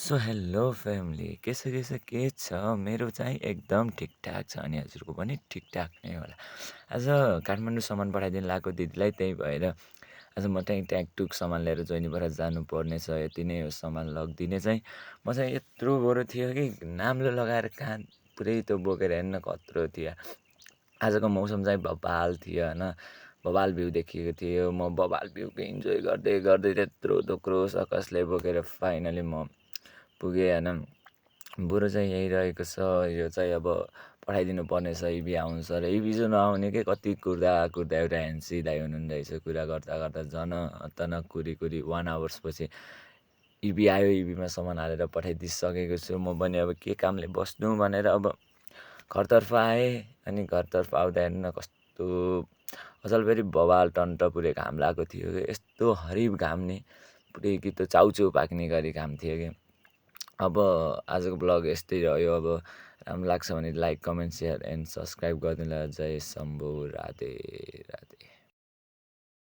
Hello family के छ मेरो चाहिँ एकदम ठिकठाक छ अनि हजुरको पनि ठिकठाक नै होला। आज काठमाडौँ सामान पठाइदिनु लागेको दिदीलाई, त्यही भएर आज म चाहिँ ट्याकटुक सामान लिएर जोइनीबाट जानुपर्ने छ। यति नै हो सामान लगिदिने चाहिँ। म चाहिँ यत्रो बडो थियो कि नाम्लो लगाएर कहाँ पुरै त्यो बोकेर हेर्न कत्रो थियो। आजको मौसम चाहिँ बबाल थियो होइन, बबाल भ्यू देखिएको थियो। म बबाल भ्यूको इन्जोय गर्दै गर्दै त्यत्रो थोक्रो सकसले बोकेर फाइनली म पुगेँ होइन। बुढो चाहिँ यहीँ रहेको छ, यो चाहिँ अब पठाइदिनु पर्ने छ। इभी आउँछ र इभी जो नआउने के कति कुर्दा कुर्दा एउटा ह्यान्सी दाइ हुनुहुँदो रहेछ। कुरा गर्दा गर्दा झन अचानक कुरी 1 आवर्सपछि इभी आयो। इभीमा सामान हालेर पठाइदिइसकेको छु। म पनि अब के कामले बस्नु भनेर अब घरतर्फ आएँ। अनि घरतर्फ आउँदा हेर्नु न कस्तो अचल फेरि बबाल टन्ट पुरै घाम लागेको थियो कि, यस्तो हरिब घाम नि, पुरै कि त्यो चाउचाउ पाक्ने गरी घाम थियो कि। अब आजको ब्लग यस्तै रह्यो। अब राम्रो लाग्छ भने like, comment, share and subscribe गरिदिनु होला। जय शम्भु, राधे राधे।